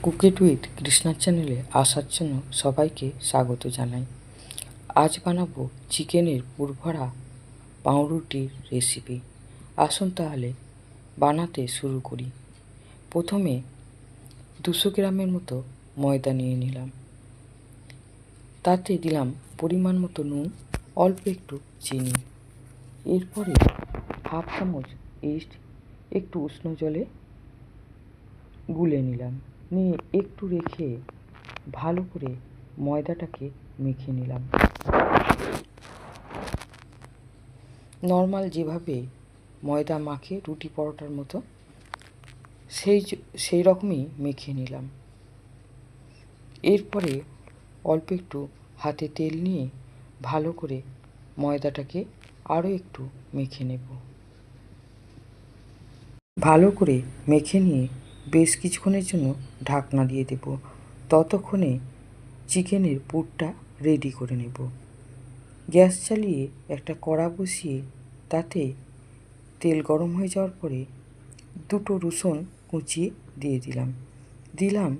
কুকিট with কৃষ্ণার চ্যানেলে আসার জন্য সবাইকে স্বাগত জানাই। আজ বানাবো চিকেনের পুরভরা পাউরুটির রেসিপি। আসুন তাহলে বানাতে শুরু করি। প্রথমে 200 গ্রামের মতো ময়দা নিয়ে নিলাম। তাতে দিলাম পরিমাণ মতো নুন, অল্প একটু চিনি। এরপরে হাফ চামচ ইস্ট একটু উষ্ণ জলে গুলে নিলাম। নিয়ে একটু রেখে ভালো করে ময়দাটাকে মেখে নিলাম। নর্মাল যেভাবে ময়দা মাখে রুটি পরোটার মতো সেই রকমই মেখে নিলাম। এরপরে অল্প একটু হাতে তেল নিয়ে ভালো করে ময়দাটাকে আরও একটু মেখে নেব। ভালো করে মেখে নিয়ে বেশ কিছুক্ষণের জন্য ঢাকনা দিয়ে দেব। ততক্ষণে চিকেনের পুরটা রেডি করে নেব। গ্যাস চালিয়ে একটা কড়া বসিয়ে তাতে তেল গরম হয়ে যাওয়ার পরে 2টো রসুন কুচিয়ে দিয়ে দিলাম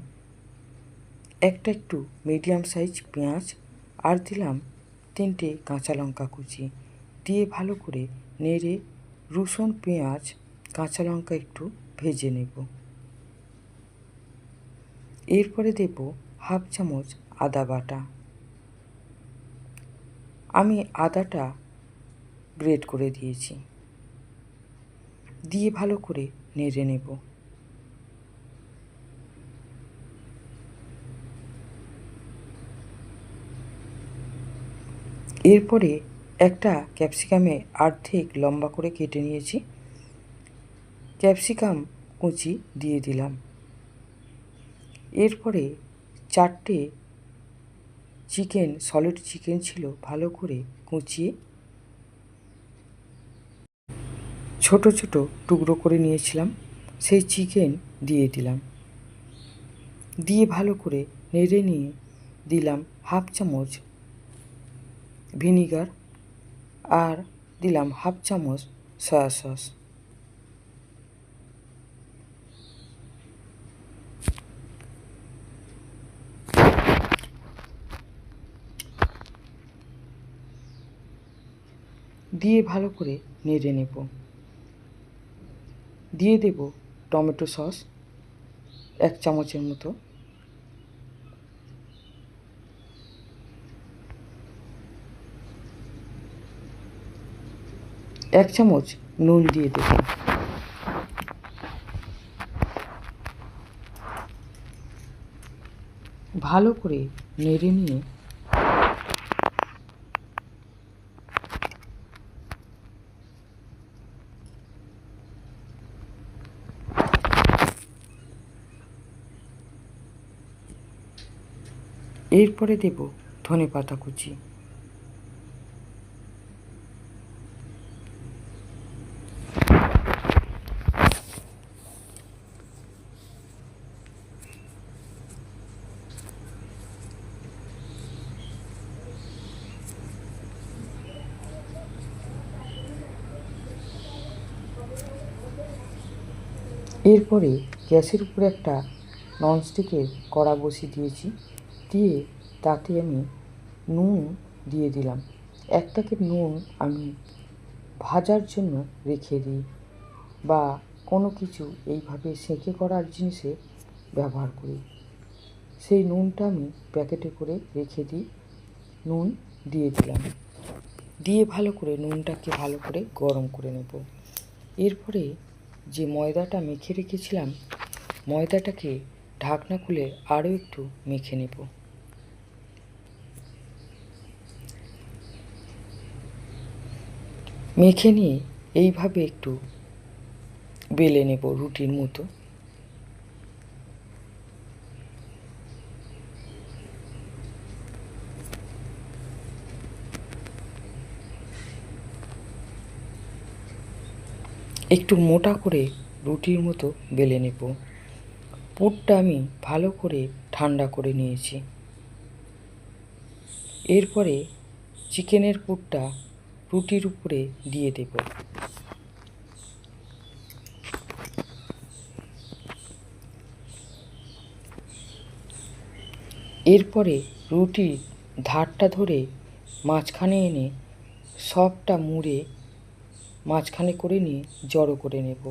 একটা একটু মিডিয়াম সাইজ পেঁয়াজ, আর দিলাম 3টে কাঁচা লঙ্কা কুচি দিয়ে ভালো করে নেড়ে রসুন, পেঁয়াজ, কাঁচা লঙ্কা একটু ভেজে নেব। এরপরে দেব হাফ চামচ আদা বাটা। আমি আদাটা গ্রেট করে দিয়েছি, দিয়ে ভালো করে নেড়ে নেব। এরপরে একটা ক্যাপসিকামে অর্ধেক লম্বা করে কেটে নিয়েছি, ক্যাপসিকাম কুচি দিয়ে দিলাম। এরপরে 4টে সলিড চিকেন ছিল, ভালো করে কুচিয়ে ছোট ছোট টুকরো করে নিয়েছিলাম, সেই চিকেন দিয়ে দিলাম। দিয়ে ভালো করে নেড়ে নিয়ে দিলাম হাফ চামচ ভিনিগার, আর দিলাম হাফ চামচ সয়া সস। দিয়ে ভালো করে নেড়ে নেব। দিয়ে দেব টমেটো সস 1 চামচের মতো, এক চামচ নুন দিয়ে দেব। ভালো করে নেড়ে নিয়ে এরপরে দেব ধনেপাতা কুচি। এরপরে গ্যাসের উপরে একটা ননস্টিকের কড়া বসিয়ে দিয়েছি, দিয়ে তাতে আমি নুন দিয়ে দিলাম। 1 প্যাকেট নুন আমি ভাজার জন্য রেখে দিই, বা কোনো কিছু এইভাবে সেঁকে করার জিনিসে ব্যবহার করি। সেই নুনটা আমি প্যাকেটে করে রেখে দিই। নুন দিয়ে দিলাম, দিয়ে ভালো করে নুনটাকে ভালো করে গরম করে নেব। এরপরে যে ময়দাটা মেখে রেখেছিলাম, ময়দাটাকে ঢাকনা খুলে আরও একটু মেখে নেব। মেখে নিয়ে এইভাবে একটু বেলে নেব রুটির মতো। একটু মোটা করে রুটির মতো বেলে নেব। পুরটা আমি ভালো করে ঠান্ডা করে নিয়েছি। এরপরে চিকেনের পুরটা রুটির উপরে দিয়ে দেব। এরপরে রুটির ধারটা ধরে মাঝখানে এনে সবটা মুড়ে মাঝখানে করে নিয়ে জড়ো করে নেব।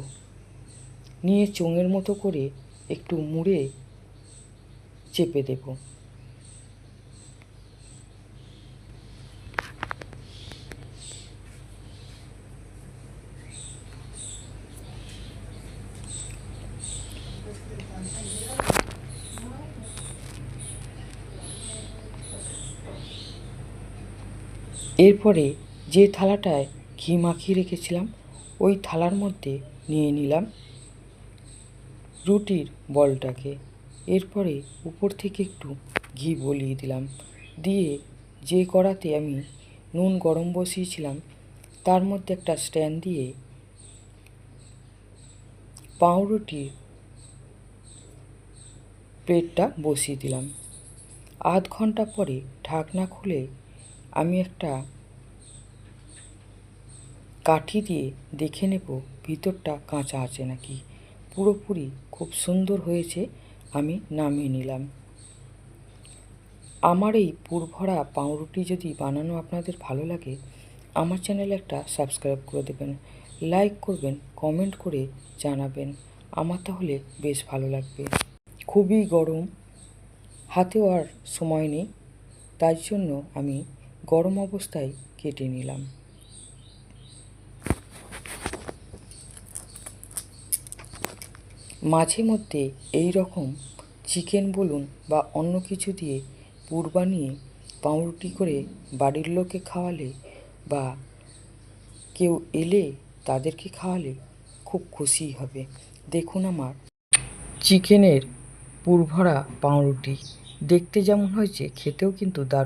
নিয়ে চোঙের মতো করে একটু মুড়ে চেপে দেব। এরপরে যে থালাটায় ঘি মাখিয়ে রেখেছিলাম ওই থালার মধ্যে নিয়ে নিলাম রুটির বলটাকে। এরপরে উপর থেকে একটু ঘি বলিয়ে দিলাম, দিয়ে যে কড়াতে আমি নুন গরম বসিয়েছিলাম তার মধ্যে একটা স্ট্যান্ড দিয়ে পাউরুটির প্লেটটা বসিয়ে দিলাম। আধ ঘন্টা পরে ঢাকনা খুলে আমি একটা কাঠি দিয়ে দেখে নেব ভিতরটা কাঁচা আছে নাকি। পুরোপুরি খুব সুন্দর হয়েছে, আমি নামিয়ে নিলাম। আমার এই পুরভরা পাউরুটি যদি বানানো আপনাদের ভালো লাগে, আমার চ্যানেলে একটা সাবস্ক্রাইব করে দেবেন, লাইক করবেন, কমেন্ট করে জানাবেন, আমার তাহলে বেশ ভালো লাগবে। খুবই গরম, হাতেও আর সময় নেই, তাই জন্য আমি গরম অবস্থায় কেটে নিলাম। মাঝে মধ্যে এই রকম চিকেন বলুন বা অন্য কিছু দিয়ে পুর বানিয়ে পাউরুটি করে বাড়ির লোককে খাওয়ালে বা কেউ এলে তাদেরকে খাওয়ালে খুব খুশি হবে। দেখুন আমার চিকেনের পুরভরা পাউরুটি দেখতে যেমন হয়েছে, খেতেও কিন্তু দারুণ।